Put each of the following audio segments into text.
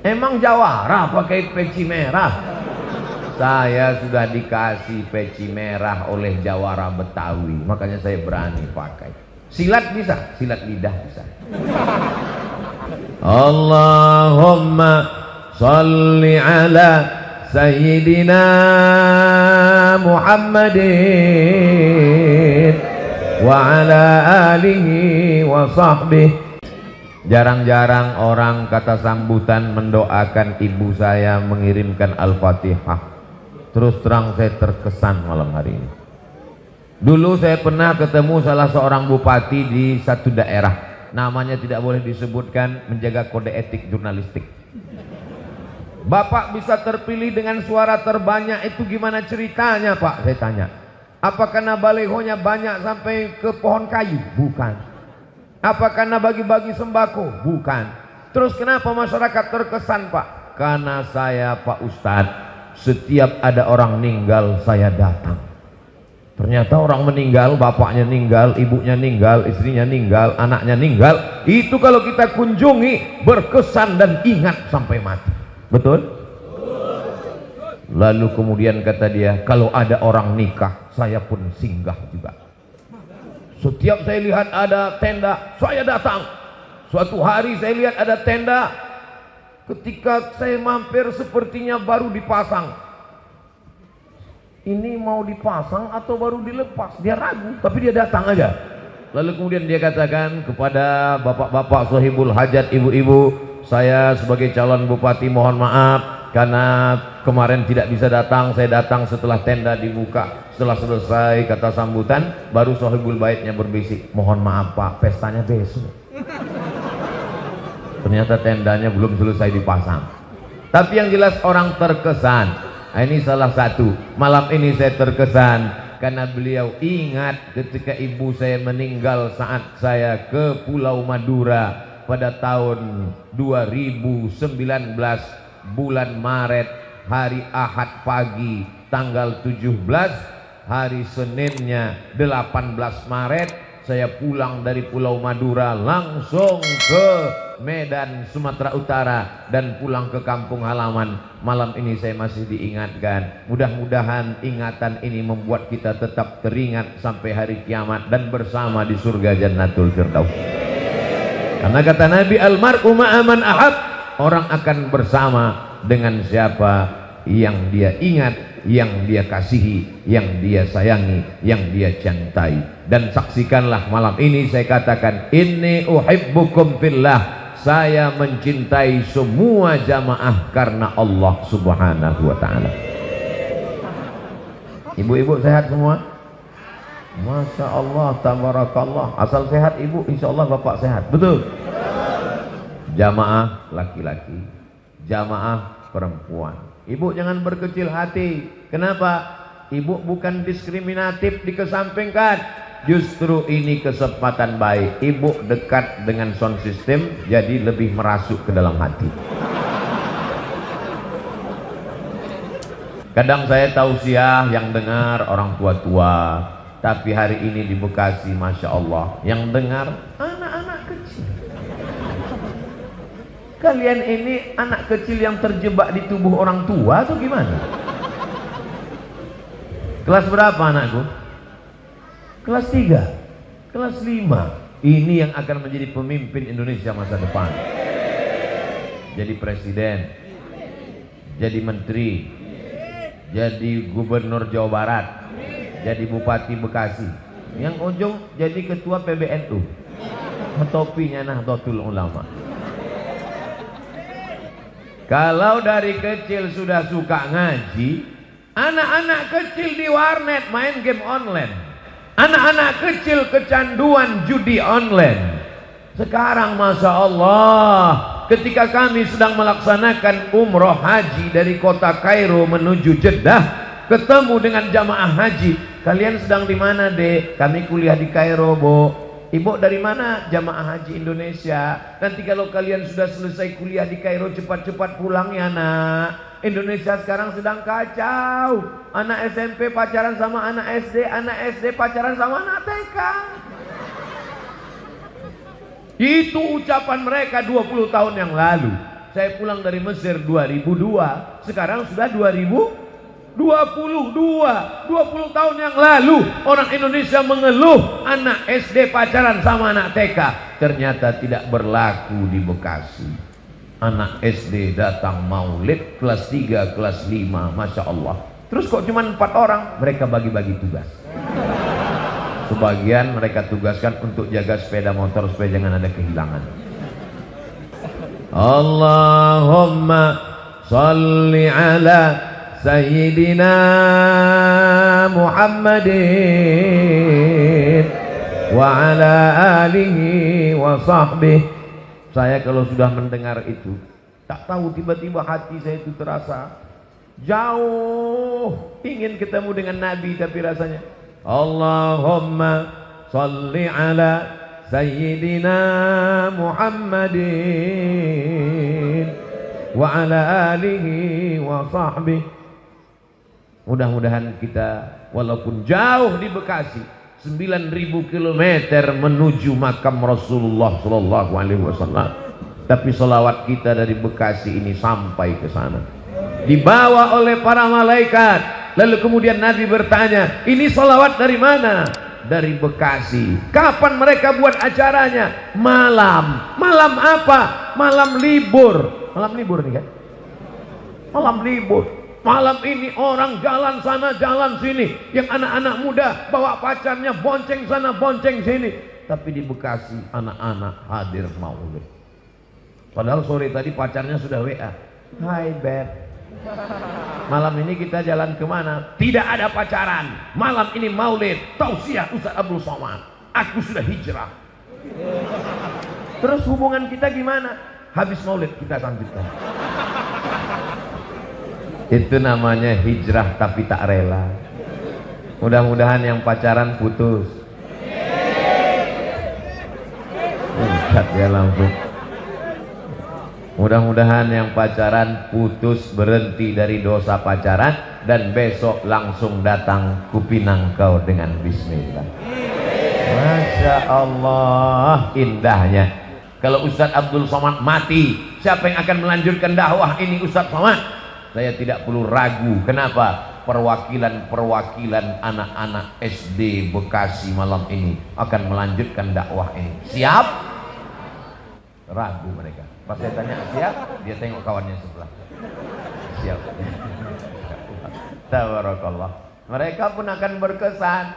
Emang jawara pakai peci merah? Saya sudah dikasih peci merah oleh jawara Betawi, makanya saya berani pakai. Silat bisa, silat lidah bisa. Allahumma sholli ala Sayyidina Muhammadin wa ala alihi wa sahbihi. Jarang-jarang orang kata sambutan mendoakan ibu saya, mengirimkan Al-Fatihah. Terus terang saya terkesan malam hari ini. Dulu saya pernah ketemu salah seorang bupati di satu daerah, namanya tidak boleh disebutkan, menjaga kode etik jurnalistik. Bapak bisa terpilih dengan suara terbanyak, itu gimana ceritanya Pak? Saya tanya. Apa karena balihonya banyak sampai ke pohon kayu? Bukan. Apa karena bagi-bagi sembako? Bukan. Terus kenapa masyarakat terkesan Pak? Karena saya Pak Ustadz, setiap ada orang meninggal saya datang. Ternyata orang meninggal, bapaknya meninggal, ibunya meninggal, istrinya meninggal, anaknya meninggal. Itu kalau kita kunjungi berkesan dan ingat sampai mati. Betul? Lalu kemudian kata dia, kalau ada orang nikah saya pun singgah juga. Setiap saya lihat ada tenda, saya datang. Suatu hari saya lihat ada tenda, ketika saya mampir sepertinya baru dipasang. Ini mau dipasang atau baru dilepas? Dia ragu, tapi dia datang aja. Lalu kemudian dia katakan kepada bapak-bapak sahibul hajat, ibu-ibu, saya sebagai calon bupati mohon maaf karena kemarin tidak bisa datang. Saya datang setelah tenda dibuka. Setelah selesai kata sambutan, baru sahibul baitnya berbisik, mohon maaf Pak, pestanya besok. Ternyata tendanya belum selesai dipasang. Tapi yang jelas orang terkesan. Nah, ini salah satu. Malam ini saya terkesan karena beliau ingat ketika ibu saya meninggal saat saya ke Pulau Madura pada tahun 2019 bulan Maret, hari Ahad pagi tanggal 17, hari Seninnya 18 Maret saya pulang dari Pulau Madura langsung ke Medan, Sumatera Utara, dan pulang ke kampung halaman. Malam ini saya masih diingatkan. Mudah-mudahan ingatan ini membuat kita tetap teringat sampai hari kiamat dan bersama di surga Jannatul Firdaus. Karena kata Nabi, almar'u ma'aman ahab, orang akan bersama dengan siapa yang dia ingat, yang dia kasihi, yang dia sayangi, yang dia cintai. Dan saksikanlah malam ini saya katakan, inni uhibbukum fillah, saya mencintai semua jamaah karena Allah subhanahu wa ta'ala. Ibu-ibu sehat semua? Masya Allah, tabarakallah. Asal sehat ibu, insya Allah bapak sehat. Betul? Jamaah laki-laki, jamaah perempuan. Ibu jangan berkecil hati. Kenapa? Ibu bukan diskriminatif, dikesampingkan. Justru ini kesempatan baik. Ibu dekat dengan sound system, jadi lebih merasuk ke dalam hati. Kadang saya tausiah yang dengar orang tua-tua, tapi hari ini di Bekasi, Masya Allah, yang dengar anak-anak kecil. Kalian ini anak kecil yang terjebak di tubuh orang tua atau gimana? Kelas berapa anakku? Kelas 3, kelas 5. Ini yang akan menjadi pemimpin Indonesia masa depan. Jadi presiden, jadi menteri, jadi gubernur Jawa Barat, jadi bupati Bekasi. Yang ujung jadi ketua PBNU. Topinya Nahdlatul Ulama. Kalau dari kecil sudah suka ngaji, anak-anak kecil di warnet main game online. Anak-anak kecil kecanduan judi online. Sekarang Masya Allah, ketika kami sedang melaksanakan umroh haji dari kota Kairo menuju Jeddah, ketemu dengan jamaah haji. Kalian sedang di mana dek? Kami kuliah di Kairo bu. Ibu dari mana? Jamaah haji Indonesia. Nanti kalau kalian sudah selesai kuliah di Kairo, cepat-cepat pulang ya nak. Indonesia sekarang sedang kacau. Anak SMP pacaran sama anak SD pacaran sama anak TK. Itu ucapan mereka 20 tahun yang lalu. Saya pulang dari Mesir 2002, sekarang sudah 2022. 20 tahun yang lalu orang Indonesia mengeluh anak SD pacaran sama anak TK. Ternyata tidak berlaku di Bekasi. Anak SD datang maulid kelas 3, kelas 5, Masya Allah. Terus kok cuma 4 orang? Mereka bagi-bagi tugas. Sebagian mereka tugaskan untuk jaga sepeda motor supaya jangan ada kehilangan. Allahumma salli ala Sayyidina Muhammadin wa ala alihi wa sahbihi. Saya kalau sudah mendengar itu, tak tahu tiba-tiba hati saya itu terasa jauh ingin ketemu dengan Nabi, tapi rasanya Allahumma salli ala Sayyidina Muhammadin wa ala alihi wa sahbihi. Mudah-mudahan kita walaupun jauh di Bekasi 9.000 km menuju makam Rasulullah sallallahu alaihi wasallam, tapi selawat kita dari Bekasi ini sampai ke sana, dibawa oleh para malaikat. Lalu kemudian Nabi bertanya, ini selawat dari mana? Dari Bekasi. Kapan mereka buat acaranya? Malam. Malam apa? Malam libur. Malam libur nih kan? Malam libur. Malam ini orang jalan sana jalan sini, yang anak-anak muda bawa pacarnya bonceng sana bonceng sini. Tapi di Bekasi anak-anak hadir maulid. Padahal sore tadi pacarnya sudah WA, hai beb, malam ini kita jalan kemana? Tidak ada pacaran, malam ini maulid, tausiah Ustaz Abdul Somad, aku sudah hijrah. Terus hubungan kita gimana? Habis maulid kita lanjutkan. Itu namanya hijrah tapi tak rela. Mudah-mudahan yang pacaran putus. Lihat ya langsung. Mudah-mudahan yang pacaran putus, berhenti dari dosa pacaran, dan besok langsung datang kupinang kau dengan bismillah. Masya Allah, indahnya. Kalau Ustadz Abdul Somad mati, siapa yang akan melanjutkan dakwah ini? Ustadz Somad. Saya tidak perlu ragu. Kenapa? Perwakilan anak-anak SD Bekasi malam ini akan melanjutkan dakwah ini. Siap? Ragu mereka. Pas saya tanya siap, dia tengok kawannya sebelah. Siap. Tabarakallah. Mereka pun akan berkesan.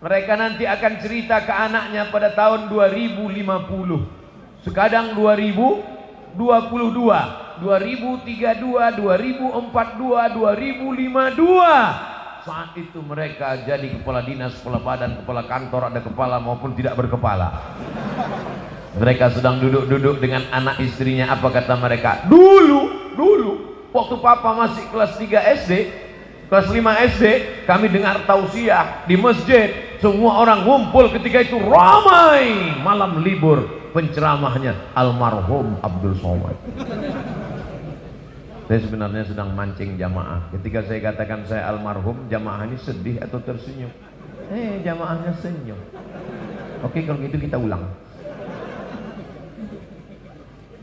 Mereka nanti akan cerita ke anaknya pada tahun 2050. Sekarang 2022, 2032, 2042, 2052. Saat itu mereka jadi kepala dinas, kepala badan, kepala kantor, ada kepala maupun tidak berkepala. Mereka sedang duduk-duduk dengan anak istrinya. Apa kata mereka? Dulu waktu papa masih kelas 3 SD, kelas 5 SD, kami dengar tausiah di masjid. Semua orang ngumpul, ketika itu ramai. Malam libur, penceramahnya almarhum Abdul Somad. Saya sebenarnya sedang mancing jamaah. Ketika saya katakan saya almarhum, jamaah ini sedih atau tersenyum? Jamaahnya senyum. Oke, kalau gitu kita ulang.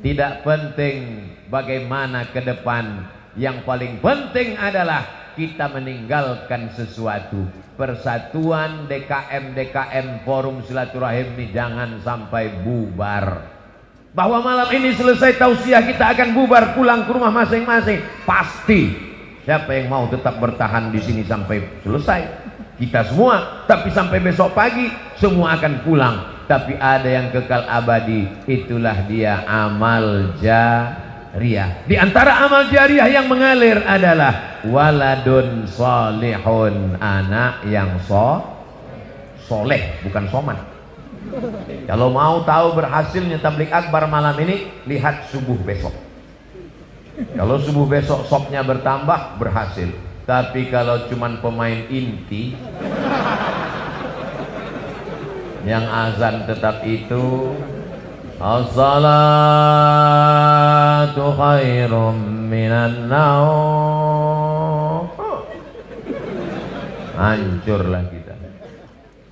Tidak penting bagaimana ke depan, yang paling penting adalah kita meninggalkan sesuatu. Persatuan DKM Forum Silaturahim ini jangan sampai bubar. Bahwa malam ini selesai tausiah kita akan bubar pulang ke rumah masing-masing, pasti. Siapa yang mau tetap bertahan di sini sampai selesai? Kita semua. Tapi sampai besok pagi semua akan pulang. Tapi ada yang kekal abadi, itulah dia amal jariyah. Di antara amal jariyah yang mengalir adalah waladun solihun, anak yang soleh, bukan soman. Kalau mau tahu berhasilnya tablik akbar malam ini, lihat subuh besok. Kalau subuh besok sopnya bertambah, berhasil. Tapi kalau cuman pemain inti yang azan tetap itu, as-salatu khairum minan naum, hancurlah kita.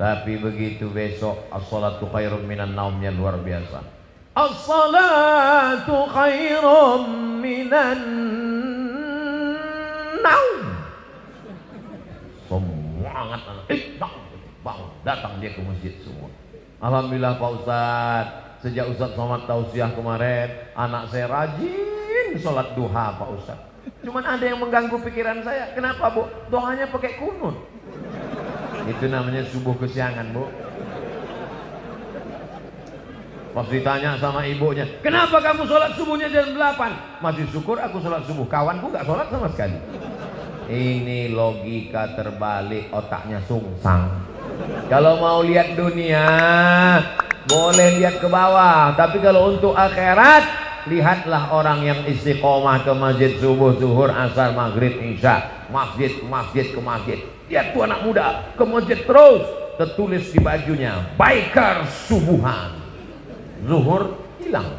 Tapi begitu besok as-salatu khairum minan naumnya luar biasa. As-salatu khairum minan naum. Semangat anak, bangun, datang dia ke masjid semua. Alhamdulillah Pak Ustadz, sejak Ustadz Somad tausiah kemarin, anak saya rajin sholat duha Pak Ustadz. Cuman ada yang mengganggu pikiran saya. Kenapa Bu? Doanya pakai kunut. Itu namanya subuh kesiangan Bu. Pas ditanya sama ibunya, kenapa kamu sholat subuhnya jam 8? Masih syukur aku sholat subuh, kawanku gak sholat sama sekali. Ini logika terbalik, otaknya sungsang. Kalau mau lihat dunia, boleh lihat ke bawah. Tapi kalau untuk akhirat, lihatlah orang yang istiqomah ke masjid subuh, zuhur, asar, maghrib, isya. Masjid ke masjid ke masjid. Lihat tuh anak muda, ke masjid terus. Tertulis di bajunya, biker subuhan. Zuhur hilang.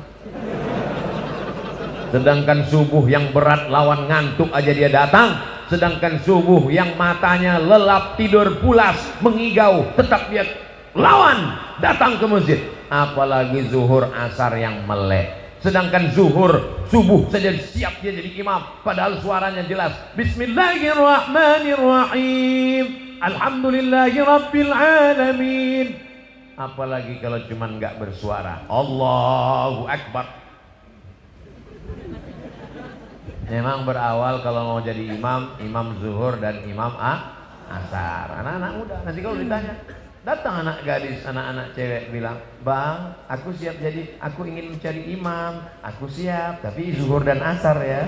Sedangkan subuh yang berat lawan ngantuk aja dia datang. Sedangkan subuh yang matanya lelap tidur pulas mengigau tetap dia lawan datang ke masjid. Apalagi zuhur asar yang melek. Sedangkan zuhur subuh saja siap dia jadi imam padahal suaranya jelas. Bismillahirrahmanirrahim. Alhamdulillahi rabbil alamin. Apalagi kalau cuman nggak bersuara. Allahu Akbar. Memang berawal kalau mau jadi imam, imam zuhur dan imam asar. Anak-anak muda. Nanti kalau ditanya, datang anak gadis, anak-anak cewek bilang, bang, aku siap jadi, aku ingin mencari imam, aku siap, tapi zuhur dan asar ya.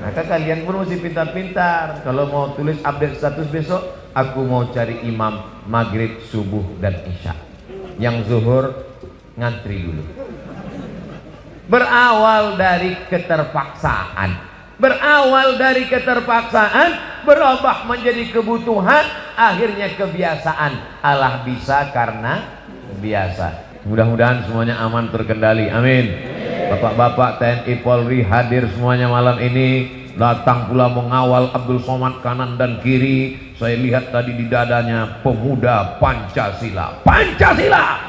Maka kalian pun mesti pintar-pintar. Kalau mau tulis update status besok, aku mau cari imam maghrib, subuh, dan isya. Yang zuhur ngantri dulu. Berawal dari keterpaksaan. Berawal dari keterpaksaan, berubah menjadi kebutuhan, akhirnya kebiasaan. Allah bisa karena biasa. Mudah-mudahan semuanya aman terkendali. Amin. Bapak-bapak TNI Polri hadir semuanya malam ini. Datang pula mengawal Abdul Somad kanan dan kiri. Saya lihat tadi di dadanya pemuda Pancasila. Pancasila.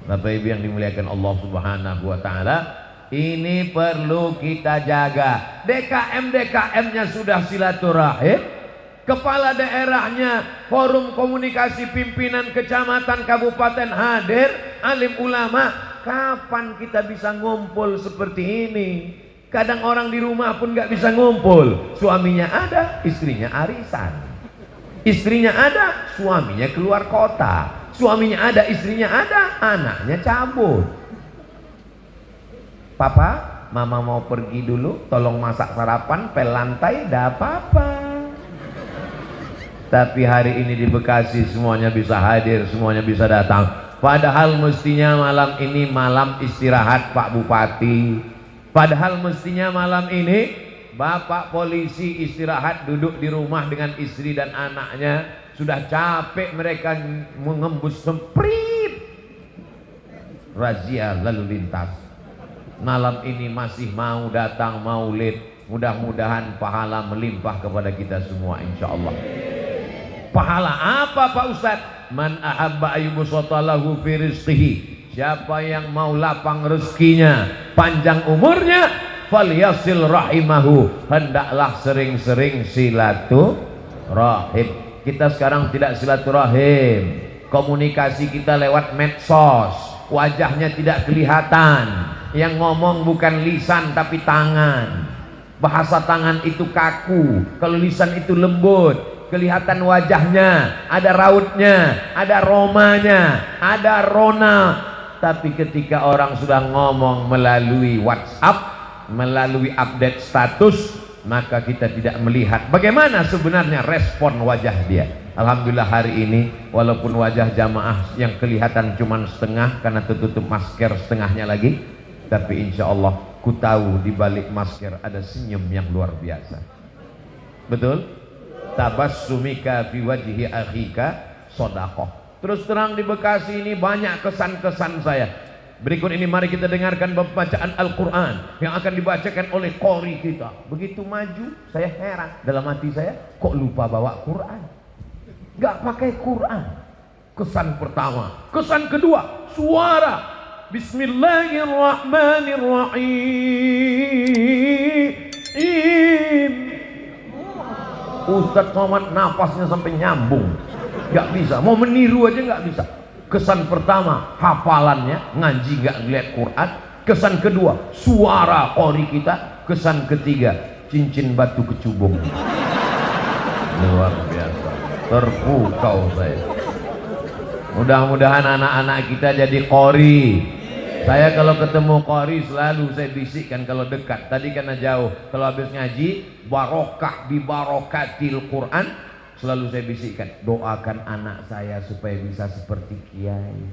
Bapak Ibu yang dimuliakan Allah Subhanahu wa taala, ini perlu kita jaga. DKM-nya sudah silaturahim, kepala daerahnya, forum komunikasi pimpinan kecamatan kabupaten hadir, alim ulama. Kapan kita bisa ngumpul seperti ini? Kadang orang di rumah pun nggak bisa ngumpul. Suaminya ada, istrinya arisan. Istrinya ada, suaminya keluar kota. Suaminya ada, istrinya ada, anaknya cabut. Papa, mama mau pergi dulu, tolong masak sarapan, pel lantai, dah apa-apa. Tapi hari ini di Bekasi semuanya bisa hadir, semuanya bisa datang. Padahal mestinya malam ini malam istirahat Pak Bupati. Padahal mestinya malam ini Bapak polisi istirahat duduk di rumah dengan istri dan anaknya. Sudah capek mereka mengembus semprit razia lalu lintas. Malam ini masih mau datang maulid. Mudah-mudahan pahala melimpah kepada kita semua insyaallah. Pahala apa Pak Ustadz? Man ahabba ayyubsata lahu fi rizqihi. Siapa yang mau lapang rezekinya, panjang umurnya, falyasil rahimahu. Hendaklah sering-sering silaturahim. Kita sekarang tidak silaturahim. Komunikasi kita lewat medsos. Wajahnya tidak kelihatan. Yang ngomong bukan lisan tapi tangan. Bahasa tangan itu kaku. Kalau lisan itu lembut. Kelihatan wajahnya. Ada rautnya. Ada romanya. Ada rona. Tapi ketika orang sudah ngomong melalui WhatsApp, melalui update status, maka kita tidak melihat bagaimana sebenarnya respon wajah dia. Alhamdulillah hari ini walaupun wajah jamaah yang kelihatan cuma setengah karena tertutup masker setengahnya lagi, tapi insya Allah ku tahu di balik masker ada senyum yang luar biasa. Betul? Tabassumika fi wajhi akhika shadaqah. Terus terang di Bekasi ini banyak kesan-kesan saya. Berikut ini mari kita dengarkan bacaan Al-Quran yang akan dibacakan oleh qori kita. Begitu maju, saya heran. Dalam hati saya, kok lupa bawa Quran? Gak pakai Quran. kesan pertama. Kesan kedua, suara. Bismillahirrahmanirrahim. Ustadz Somad napasnya sampai nyambung, nggak bisa, mau meniru aja nggak bisa. Kesan pertama, hafalannya, ngaji nggak ngeliat Quran. Kesan kedua, suara qori kita. Kesan ketiga, cincin batu kecubung. Luar biasa, terpukau saya. Mudah-mudahan anak-anak kita jadi qori. Saya kalau ketemu qori selalu saya bisikkan kalau dekat. Tadi karena jauh, kalau habis ngaji, barokah bi barokatil Quran, selalu saya bisikkan, doakan anak saya supaya bisa seperti kiai.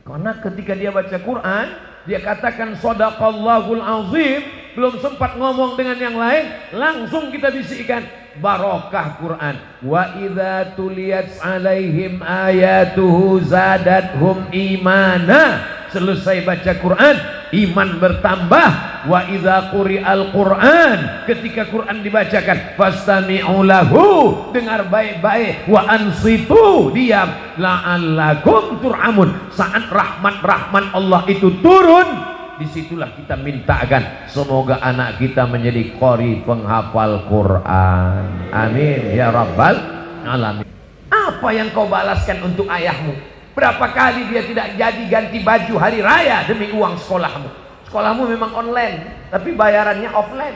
Karena ketika dia baca Quran, dia katakan shadaqallahul azim, belum sempat ngomong dengan yang lain, langsung kita bisikkan barokah Quran. Wa idza tuliyat alaihim ayatuhu zadathum imana. Selesai baca Quran, iman bertambah. Wa idza quri'al Quran, ketika Quran dibacakan, fastami'u lahu, dengar baik-baik, wa ansitu, diam, la'allakum turhamun. Saat rahmat-rahmat Allah itu turun, disitulah kita mintakan semoga anak kita menjadi qori, penghafal Quran. Amin ya rabbal alamin. Apa yang kau balaskan untuk ayahmu? Berapa kali dia tidak jadi ganti baju hari raya demi uang sekolahmu? Sekolahmu memang online, tapi bayarannya offline.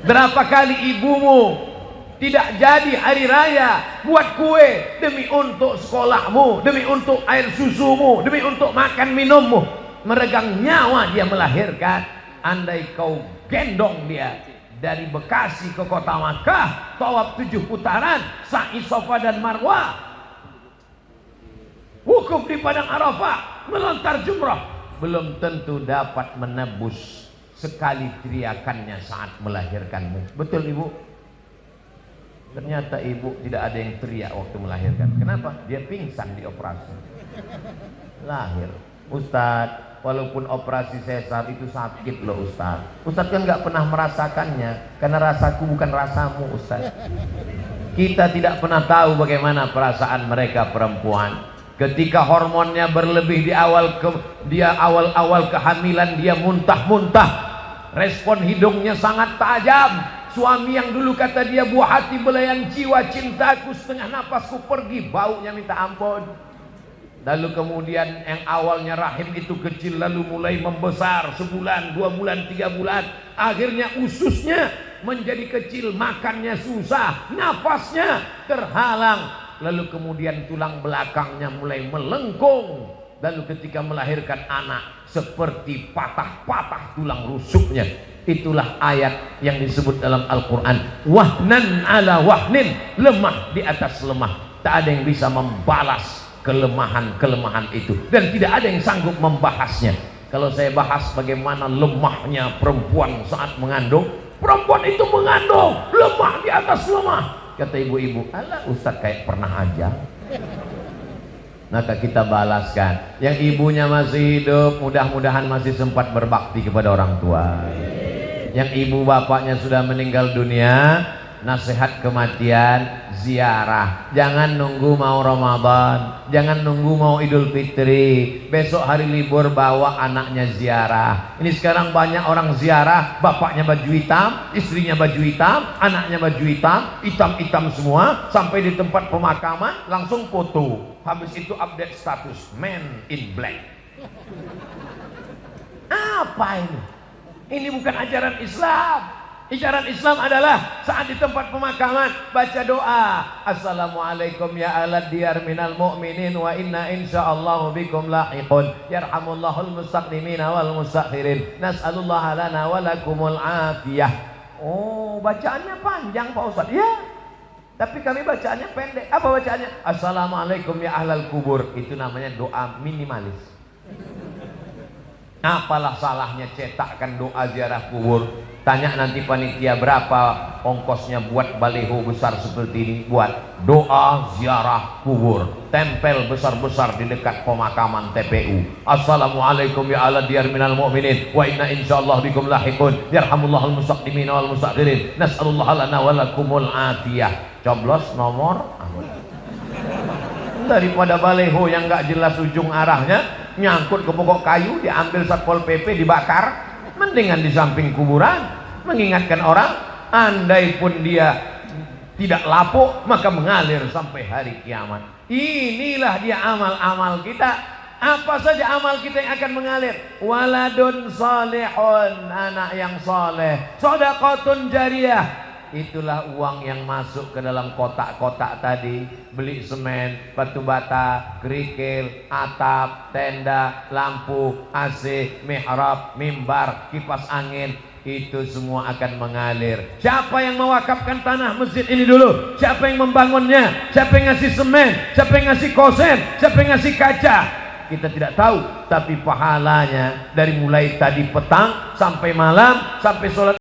Berapa kali ibumu tidak jadi hari raya buat kue demi untuk sekolahmu, demi untuk air susumu, demi untuk makan minummu. Meregang nyawa dia melahirkan. Andai kau gendong dia dari Bekasi ke kota Makkah, tawaf 7 putaran, sa'i Safa dan Marwah, wukuf di padang Arafah, melontar jumrah, belum tentu dapat menebus sekali teriakannya saat melahirkanmu. Betul ibu? Ternyata ibu tidak ada yang teriak waktu melahirkan. Kenapa? Dia pingsan di operasi. Lahir. Ustadz, walaupun operasi sesar itu sakit loh Ustadz. Ustadz kan nggak pernah merasakannya, karena rasaku bukan rasamu Ustadz. Kita tidak pernah tahu bagaimana perasaan mereka perempuan. Ketika hormonnya berlebih di awal kehamilan, dia muntah-muntah, respon hidungnya sangat tajam. Suami yang dulu kata dia buah hati belayan jiwa, cintaku setengah napasku pergi, baunya minta ampun. Lalu kemudian yang awalnya rahim itu kecil, lalu mulai membesar, sebulan, 2 bulan, 3 bulan, akhirnya ususnya menjadi kecil, makannya susah, nafasnya terhalang. Lalu kemudian tulang belakangnya mulai melengkung. Lalu ketika melahirkan anak, seperti patah-patah tulang rusuknya. Itulah ayat yang disebut dalam Al-Quran, wahnan ala wahnin, lemah di atas lemah. Tak ada yang bisa membalas kelemahan-kelemahan itu, dan tidak ada yang sanggup membahasnya. Kalau saya bahas bagaimana lemahnya perempuan saat mengandung, perempuan itu mengandung lemah di atas lemah. Kata ibu-ibu, alah Ustadz kayak pernah aja. Maka kita balaskan. Yang ibunya masih hidup, mudah-mudahan masih sempat berbakti kepada orang tua. Yang ibu bapaknya sudah meninggal dunia, nasihat kematian, ziarah. Jangan nunggu mau Ramadan, jangan nunggu mau Idul Fitri, besok hari libur bawa anaknya ziarah. Ini sekarang banyak orang ziarah, bapaknya baju hitam, istrinya baju hitam, anaknya baju hitam, hitam-hitam semua, sampai di tempat pemakaman langsung foto. Habis itu update status, man in black. Apa ini? Ini bukan ajaran Islam. Ajaran Islam adalah saat di tempat pemakaman baca doa, assalamualaikum ya alad diyar minal mu'minin wa inna insyaallahu bikum lahiqun yarhamullahul mustaqdimina wal mustakhirin nas'alullaha lana wa lakumul afiyah. Oh, bacaannya panjang Pak Ustaz. Ya, tapi kami bacaannya pendek. Apa bacaannya? Assalamualaikum ya ahlal kubur. Itu namanya doa minimalis. Apalah salahnya cetakkan doa ziarah kubur? Tanya nanti panitia berapa ongkosnya buat baliho besar seperti ini, buat doa ziarah kubur, tempel besar-besar di dekat pemakaman TPU. Assalamualaikum ya ala diyar minal mu'minin wa inna insyaallah bikum lahiqun yarhamullahul mustaqdimin wal mustakhirin nas'alullaha lana wa lakumul afiyah. Coblos nomor daripada baleho yang nggak jelas ujung arahnya nyangkut ke pokok kayu, diambil Satpol PP dibakar. Mendingan di samping kuburan, mengingatkan orang. Andai pun dia tidak lapuk, maka mengalir sampai hari kiamat. Inilah dia amal-amal kita. Apa saja amal kita yang akan mengalir. Waladun salihun, anak yang soleh. Shadaqatun jariyah, itulah uang yang masuk ke dalam kotak-kotak tadi. Beli semen, batu bata, kerikil, atap, tenda, lampu, AC, mihrab, mimbar, kipas angin, itu semua akan mengalir. Siapa yang mewakafkan tanah masjid ini dulu? Siapa yang membangunnya? Siapa yang ngasih semen? Siapa yang ngasih kosen? Siapa yang ngasih kaca? Kita tidak tahu, tapi pahalanya dari mulai tadi petang sampai malam, sampai sholat